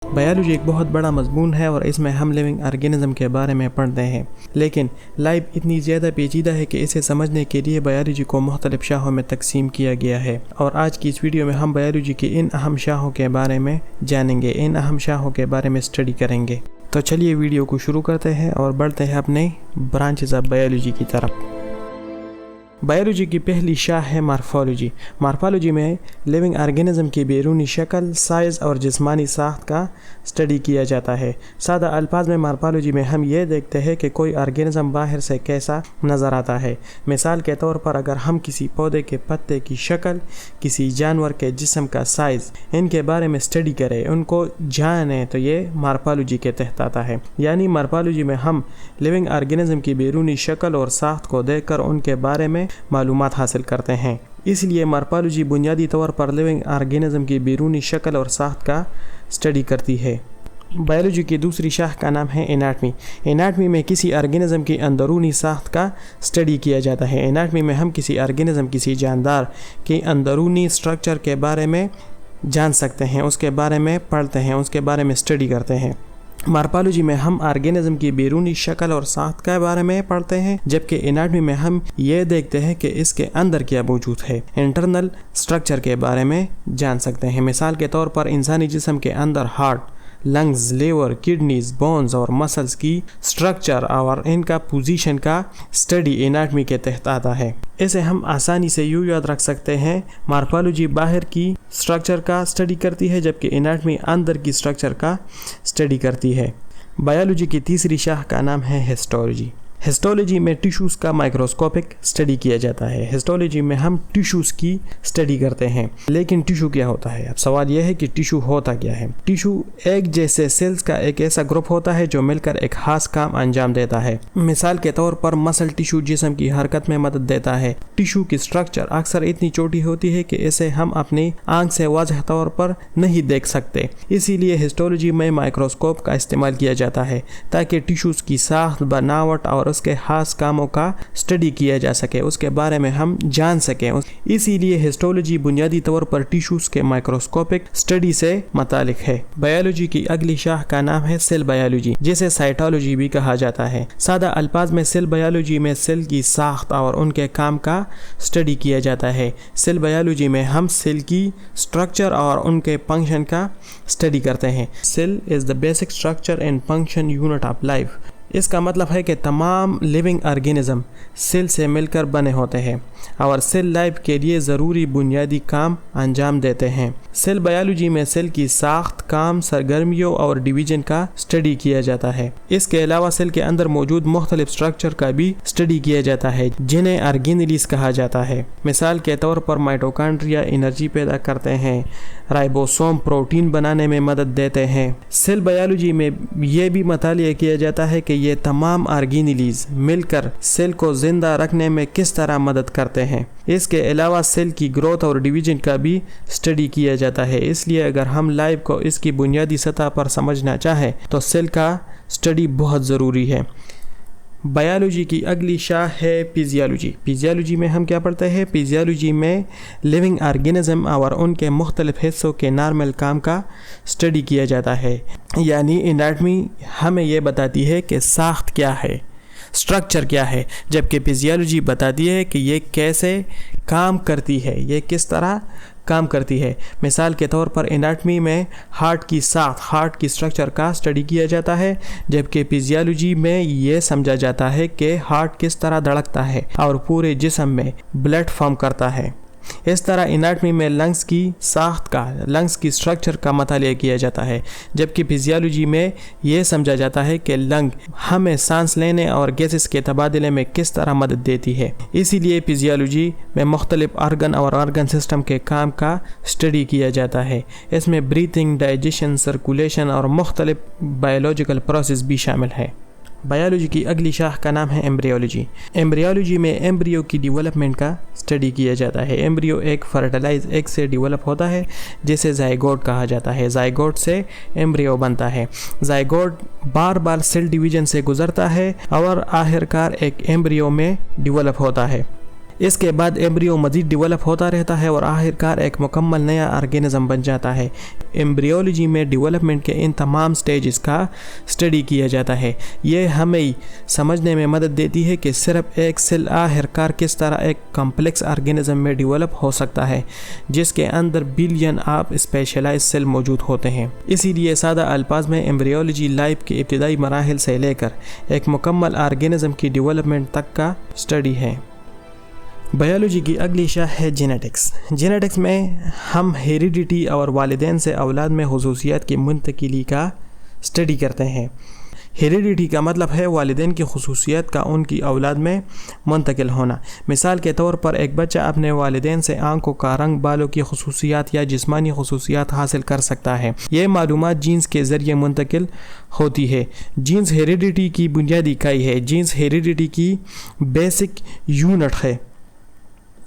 Biology ایک بہت بڑا مضمون ہے اور اس میں ہم لیونگ آرگینزم کے بارے میں پڑھتے ہیں، لیکن لائف اتنی زیادہ پیچیدہ ہے کہ اسے سمجھنے کے لیے بایولوجی کو مختلف شاخوں میں تقسیم کیا گیا ہے، اور آج کی اس ویڈیو میں ہم بایولوجی کی ان اہم شاخوں کے بارے میں جانیں گے، ان اہم شاخوں کے بارے میں اسٹڈی کریں گے۔ تو چلیے ویڈیو کو شروع کرتے ہیں اور بڑھتے ہیں اپنے برانچز آف بایولوجی کی طرف۔ بایولوجی کی پہلی شاخ ہے مارفالوجی۔ مارفالوجی میں لیونگ آرگینزم کی بیرونی شکل، سائز اور جسمانی ساخت کا اسٹڈی کیا جاتا ہے۔ سادہ الفاظ میں مارفالوجی میں ہم یہ دیکھتے ہیں کہ کوئی آرگینزم باہر سے کیسا نظر آتا ہے۔ مثال کے طور پر اگر ہم کسی پودے کے پتے کی شکل، کسی جانور کے جسم کا سائز، ان کے بارے میں اسٹڈی کریں، ان کو جانیں، تو یہ مارفالوجی کے تحت آتا ہے۔ یعنی مارفالوجی میں ہم لیونگ آرگینزم کی بیرونی شکل اور ساخت کو دیکھ کر ان کے بارے میں معلومات حاصل کرتے ہیں۔ اس لیے مارفالوجی بنیادی طور پر لیونگ آرگینزم کی بیرونی شکل اور ساخت کا اسٹڈی کرتی ہے۔ بایولوجی کی دوسری شاخ کا نام ہے اناٹمی۔ اناٹمی میں کسی آرگینزم کی اندرونی ساخت کا اسٹڈی کیا جاتا ہے۔ اناٹمی میں ہم کسی آرگینزم، کسی جاندار کے اندرونی اسٹرکچر کے بارے میں جان سکتے ہیں، اس کے بارے میں پڑھتے ہیں، اس کے بارے میں اسٹڈی کرتے ہیں۔ مارفالوجی میں ہم آرگینزم کی بیرونی شکل اور ساخت کے بارے میں پڑھتے ہیں، جبکہ اناٹمی میں ہم یہ دیکھتے ہیں کہ اس کے اندر کیا موجود ہے، انٹرنل اسٹرکچر کے بارے میں جان سکتے ہیں۔ مثال کے طور پر انسانی جسم کے اندر heart, lungs, liver, kidneys, bones اور مسلز کی اسٹرکچر اور ان کا پوزیشن کا اسٹڈی اناٹمی کے تحت آتا ہے۔ اسے ہم آسانی سے یوں یاد رکھ سکتے ہیں، مارفالوجی باہر کی اسٹرکچر کا اسٹڈی کرتی ہے، جبکہ اناٹمی اندر کی اسٹرکچر کا اسٹڈی کرتی ہے۔ بایولوجی کی تیسری شاخ کا نام ہے ہسٹولوجی۔ ہسٹولوجی میں ٹیشوز کا مائکروسکوپک اسٹڈی کیا جاتا ہے۔ ہسٹولوجی میں ہم ٹیشوز کی اسٹڈی کرتے ہیں، لیکن ٹیشو کیا ہوتا ہے؟ اب سوال یہ ہے کہ ٹیشو ہوتا کیا ہے؟ ٹیشو ایک جیسے سیلز کا ایک ایسا گروپ ہوتا ہے جو مل کر ایک خاص کام انجام دیتا ہے۔ مثال کے طور پر مسل ٹیشو جسم کی حرکت میں مدد دیتا ہے۔ ٹیشو کی اسٹرکچر اکثر اتنی چھوٹی ہوتی ہے کہ اسے ہم اپنی آنکھ سے واضح طور پر نہیں دیکھ سکتے، اسی لیے ہسٹولوجی میں مائکروسکوپ کا استعمال کیا جاتا ہے تاکہ ٹیشوز کی ساخت، بناوٹ اور اس کے خاص کاموں کا اسٹڈی کیا جا سکے، اس کے بارے میں ہم جان سکیں۔ اسی لیے ہسٹولوجی بنیادی طور پر ٹیشوز کے مائکروسکوپک اسٹڈی سے متعلق ہے۔ بایولوجی کی اگلی شاخ کا نام ہے سیل بایولوجی، جسے سائٹولوجی بھی کہا جاتا ہے۔ سادہ الفاظ میں سیل بایولوجی میں سیل کی ساخت اور ان کے کام کا اسٹڈی کیا جاتا ہے۔ سیل بایولوجی میں ہم سیل کی اسٹرکچر اور ان کے فنکشن کا اسٹڈی کرتے ہیں۔ Cell is the basic structure and function unit of life. اس کا مطلب ہے کہ تمام لیونگ آرگینزم سیل سے مل کر بنے ہوتے ہیں اور سیل لائف کے لیے ضروری بنیادی کام انجام دیتے ہیں۔ سیل بایولوجی میں سیل کی ساخت، کام، سرگرمیوں اور ڈویژن کا اسٹڈی کیا جاتا ہے۔ اس کے علاوہ سیل کے اندر موجود مختلف اسٹرکچر کا بھی اسٹڈی کیا جاتا ہے، جنہیں آرگینیلیز کہا جاتا ہے۔ مثال کے طور پر مائٹوکانڈریا انرجی پیدا کرتے ہیں، رائبوسوم پروٹین بنانے میں مدد دیتے ہیں۔ سیل بایولوجی میں یہ بھی مطالعہ کیا جاتا ہے کہ یہ تمام آرگینیلیز مل کر سیل کو زندہ رکھنے میں کس طرح مدد کرتے ہیں۔ اس کے علاوہ سیل کی گروتھ اور ڈویژن کا بھی اسٹڈی کیا جاتا ہے۔ اس لیے اگر ہم لائف کو اس کی بنیادی سطح پر سمجھنا چاہیں تو سیل کا اسٹڈی بہت ضروری ہے۔ بایولوجی کی اگلی شاخ ہے فزیالوجی۔ فزیالوجی میں ہم کیا پڑھتے ہیں؟ فزیالوجی میں لیونگ آرگینزم اور ان کے مختلف حصوں کے نارمل کام کا اسٹڈی کیا جاتا ہے۔ یعنی اناٹمی ہمیں یہ بتاتی ہے کہ ساخت کیا ہے، اسٹرکچر کیا ہے، جبکہ فزیالوجی بتاتی ہے کہ یہ کیسے کام کرتی ہے، یہ کس طرح کام کرتی ہے۔ مثال کے طور پر اناٹمی میں ہارٹ کی ساخت، ہارٹ کی اسٹرکچر کا اسٹڈی کیا جاتا ہے، جبکہ فزیالوجی میں یہ سمجھا جاتا ہے کہ ہارٹ کس طرح دھڑکتا ہے اور پورے جسم میں بلڈ فارم کرتا ہے۔ اس طرح اناٹمی میں لنگز کی ساخت کا، لنگز کی اسٹرکچر کا مطالعہ کیا جاتا ہے، جبکہ فزیالوجی میں یہ سمجھا جاتا ہے کہ لنگ ہمیں سانس لینے اور گیسز کے تبادلے میں کس طرح مدد دیتی ہے۔ اسی لیے فزیالوجی میں مختلف آرگن اور آرگن سسٹم کے کام کا اسٹڈی کیا جاتا ہے۔ اس میں بریتھنگ، ڈائجیشن، سرکولیشن اور مختلف بایولوجیکل پروسیس بھی شامل ہے۔ بایولوجی کی اگلی شاخ کا نام ہے ایمبریولوجی۔ ایمبریولوجی میں ایمبریو کی ڈیولپمنٹ کا اسٹڈی کیا جاتا ہے۔ ایمبریو ایک فرٹیلائز ایگ سے ڈیولپ ہوتا ہے جسے زائگوٹ کہا جاتا ہے۔ زائگوٹ سے ایمبریو بنتا ہے۔ زائگوٹ بار بار سیل ڈویژن سے گزرتا ہے اور آخرکار ایک ایمبریو میں ڈیولپ ہوتا ہے۔ اس کے بعد ایمبریو مزید ڈیولپ ہوتا رہتا ہے اور آخرکار ایک مکمل نیا آرگینزم بن جاتا ہے۔ ایمبریولوجی میں ڈیولپمنٹ کے ان تمام سٹیجز کا اسٹڈی کیا جاتا ہے۔ یہ ہمیں سمجھنے میں مدد دیتی ہے کہ صرف ایک سیل آخر کار کس طرح ایک کمپلیکس آرگینزم میں ڈیولپ ہو سکتا ہے جس کے اندر بلین آف اسپیشلائز سیل موجود ہوتے ہیں۔ اسی لیے سادہ الفاظ میں ایمبریولوجی لائف کے ابتدائی مراحل سے لے کر ایک مکمل آرگینزم کی ڈیولپمنٹ تک کا اسٹڈی ہے۔ بایولوجی کی اگلی شاخ ہے جینیٹکس۔ جینیٹکس میں ہم ہیریڈیٹی اور والدین سے اولاد میں خصوصیات کی منتقلی کا اسٹڈی کرتے ہیں۔ ہیریڈیٹی کا مطلب ہے والدین کی خصوصیات کا ان کی اولاد میں منتقل ہونا۔ مثال کے طور پر ایک بچہ اپنے والدین سے آنکھوں کا رنگ، بالوں کی خصوصیات یا جسمانی خصوصیات حاصل کر سکتا ہے۔ یہ معلومات جینز کے ذریعے منتقل ہوتی ہے۔ جینز ہیریڈیٹی کی بنیادی اکائی ہے۔ جینز ہیریڈیٹی کی بیسک یونٹ ہے۔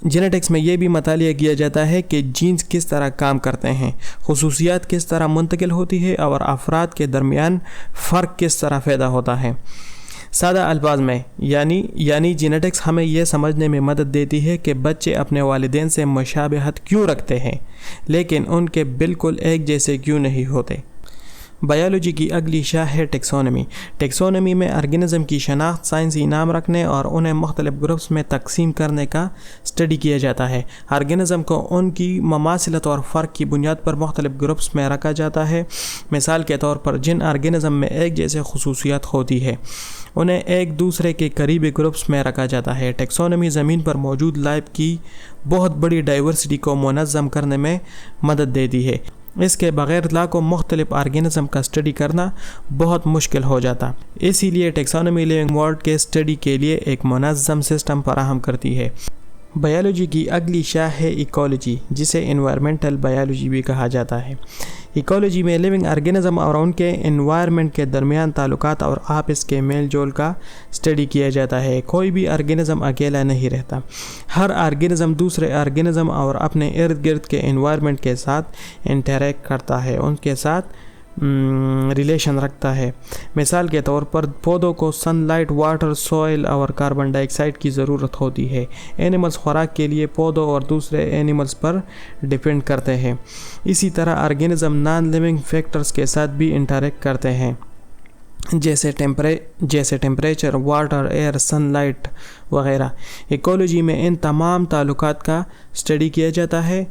جینیٹکس میں یہ بھی مطالعہ کیا جاتا ہے کہ جینز کس طرح کام کرتے ہیں، خصوصیات کس طرح منتقل ہوتی ہے اور افراد کے درمیان فرق کس طرح پیدا ہوتا ہے۔ سادہ الفاظ میں یعنی جینیٹکس ہمیں یہ سمجھنے میں مدد دیتی ہے کہ بچے اپنے والدین سے مشابہت کیوں رکھتے ہیں لیکن ان کے بالکل ایک جیسے کیوں نہیں ہوتے۔ بایولوجی کی اگلی شاخ ہے ٹیکسونومی۔ ٹیکسونومی میں آرگینزم کی شناخت، سائنسی نام رکھنے اور انہیں مختلف گروپس میں تقسیم کرنے کا اسٹڈی کیا جاتا ہے۔ آرگینزم کو ان کی مماثلت اور فرق کی بنیاد پر مختلف گروپس میں رکھا جاتا ہے۔ مثال کے طور پر جن آرگینزم میں ایک جیسے خصوصیات ہوتی ہے انہیں ایک دوسرے کے قریبی گروپس میں رکھا جاتا ہے۔ ٹیکسونومی زمین پر موجود لائف کی بہت بڑی ڈائیورسٹی کو منظم کرنے میں مدد دیتی ہے۔ اس کے بغیر لاکھوں مختلف آرگینزم کا اسٹڈی کرنا بہت مشکل ہو جاتا۔ اسی لیے ٹیکسونومی لیونگ ورلڈ کے اسٹڈی کے لیے ایک منظم سسٹم فراہم کرتی ہے۔ بایولوجی کی اگلی شاخ ہے ایکولوجی، جسے انوائرمنٹل بایولوجی بھی کہا جاتا ہے۔ ایکولوجی میں لیونگ آرگینزم اور ان کے انوائرمنٹ کے درمیان تعلقات اور آپس کے میل جول کا اسٹڈی کیا جاتا ہے۔ کوئی بھی آرگینزم اکیلا نہیں رہتا۔ ہر آرگینزم دوسرے آرگینزم اور اپنے ارد گرد کے انوائرمنٹ کے ساتھ انٹریکٹ کرتا ہے، ان کے ساتھ ریلیشن رکھتا ہے۔ مثال کے طور پر پودوں کو سن لائٹ، واٹر، سوئل اور کاربن ڈائی آکسائڈ کی ضرورت ہوتی ہے۔ اینیملز خوراک کے لیے پودوں اور دوسرے اینیملز پر ڈیپینڈ کرتے ہیں۔ اسی طرح آرگینزم نان لیونگ فیکٹرز کے ساتھ بھی انٹریکٹ کرتے ہیں جیسے temperature, water, year, sun light وغیرہ۔ ایکولوجی میں ان تمام تعلقات کا اسٹڈی کیا جاتا ہے۔